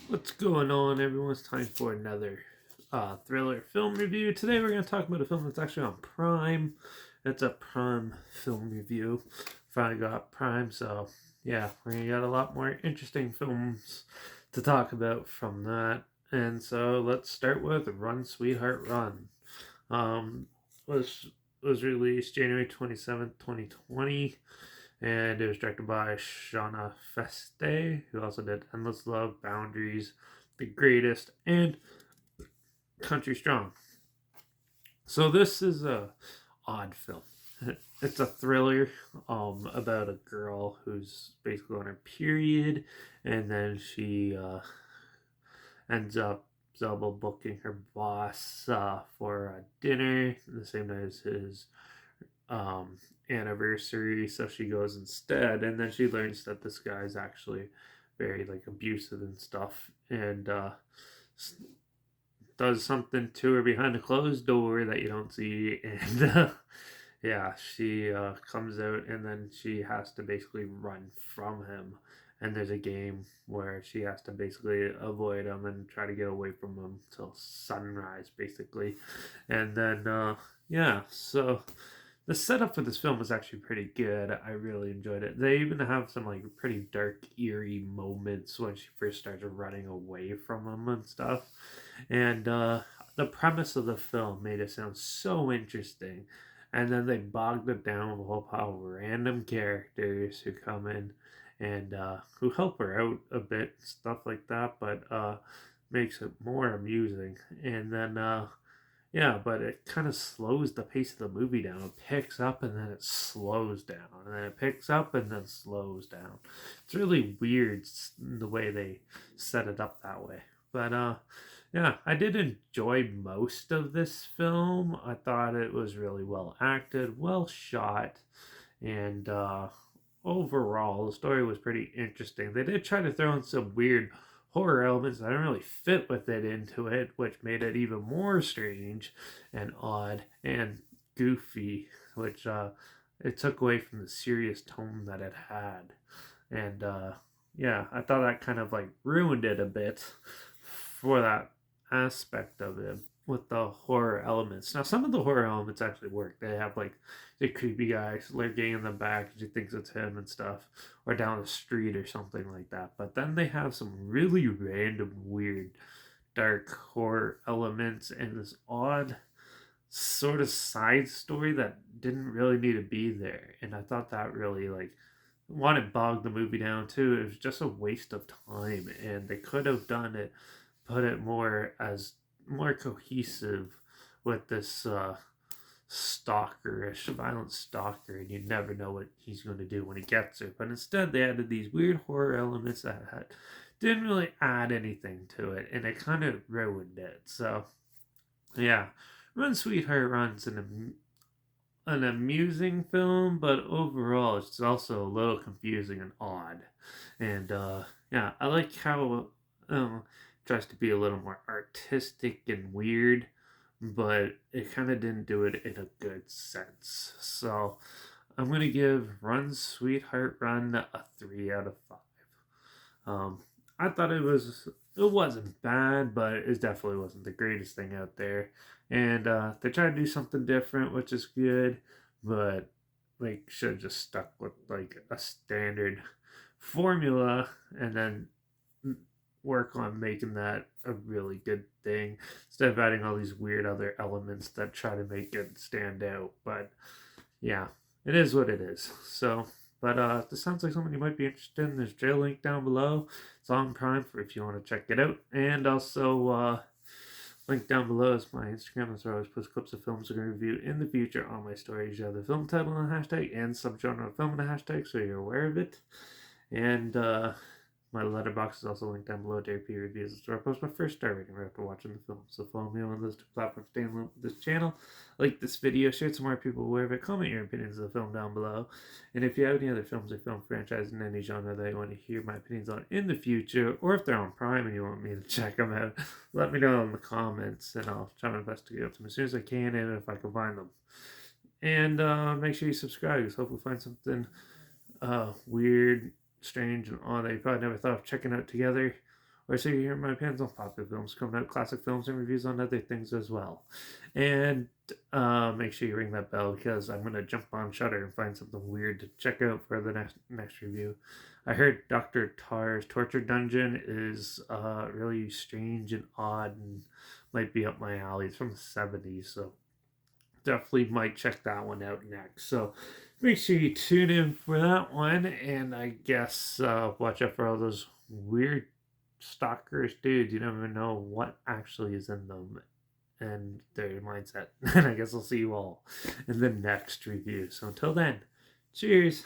What's going on, everyone? It's time for another thriller film review. Today we're going to talk about a film that's actually on Prime. It's a Prime film review. Finally got Prime, so yeah, we're going to get a lot more interesting films to talk about from that. And so let's start with Run, Sweetheart, Run. Um, was was released January 27th, 2020, and it was directed by Shauna Feste, who also did Endless Love, Boundaries, The Greatest, and Country Strong. So this is a odd film. It's a thriller about a girl who's basically on her period, and then she ends up double booking her boss for a dinner the same night as his um, anniversary. So she goes instead, and then she learns that this guy's actually very like abusive and stuff, and does something to her behind a closed door that you don't see, and yeah, she comes out, and then she has to basically run from him. And there's a game where she has to basically avoid him and try to get away from him till sunrise, basically. And then, yeah, so the setup for this film was actually pretty good. I really enjoyed it. They even have some like pretty dark, eerie moments when she first starts running away from him and stuff. And the premise of the film made it sound so interesting. And then they bogged it down with a whole pile of random characters who come in and who help her out a bit, stuff like that, but makes it more amusing. And then yeah, but it kind of slows the pace of the movie down. It picks up and then it slows down, and then it picks up and then slows down. It's really weird the way they set it up that way. But yeah, I did enjoy most of this film. I thought it was really well acted, well shot, and overall the story was pretty interesting. They did try to throw in some weird horror elements that don't really fit with it into it, which made it even more strange and odd and goofy, which it took away from the serious tone that it had. And yeah, I thought that kind of like ruined it a bit for that aspect of it with the horror elements. Now, some of the horror elements actually work. They have like the creepy guy lurking in the back, and she thinks it's him and stuff, or down the street or something like that. But then they have some really random, weird, dark horror elements and this odd sort of side story that didn't really need to be there. And I thought that really like one, it bogged the movie down too. It was just a waste of time, and they could have done it, put it more as more cohesive with this stalkerish, violent stalker, and you never know what he's going to do when he gets her. But instead, they added these weird horror elements that didn't really add anything to it, and it kind of ruined it. So, yeah, Run Sweetheart Run's an amusing film, but overall, it's also a little confusing and odd. And yeah, I like how it tries to be a little more artistic and weird, but it kind of didn't do it in a good sense. So I'm gonna give Run Sweetheart Run a 3 out of 5. Um, I thought it wasn't bad, but it definitely wasn't the greatest thing out there. And they tried to do something different, which is good, but they should have just stuck with like a standard formula and then work on making that a really good thing instead of adding all these weird other elements that try to make it stand out. But yeah, it is what it is. So, but this sounds like something you might be interested in. There's a link down below. It's on Prime for if you want to check it out, and also link down below is my Instagram. That's where I always post clips of films I'm going to review in the future on my stories. You have the film title and a hashtag, and subgenre of film and a hashtag, so you're aware of it. And my letterbox is also linked down below. JP Reviews is where I post my first star rating right after watching the film. So follow me on those two platforms. Stay in with this channel. Like this video, share it so more people aware of it. Comment your opinions of the film down below. And if you have any other films or film franchises in any genre that you want to hear my opinions on in the future, or if they're on Prime and you want me to check them out, let me know in the comments, and I'll try my best to get them as soon as I can, and if I can find them. And make sure you subscribe, because hopefully find something weird, strange, and odd that you probably never thought of checking out together, Or so you hear my opinions on popular films, coming out classic films and reviews on other things as well. And make sure you ring that bell because I'm gonna jump on Shutter and find something weird to check out for the next review. I heard Dr. Tar's Torture Dungeon is really strange and odd and might be up my alley. It's from the 70s, so definitely might check that one out next. So make sure you tune in for that one, and I guess watch out for all those weird stalkers, dude. You never know what actually is in them and their mindset. And I guess I'll see you all in the next review. So until then, cheers.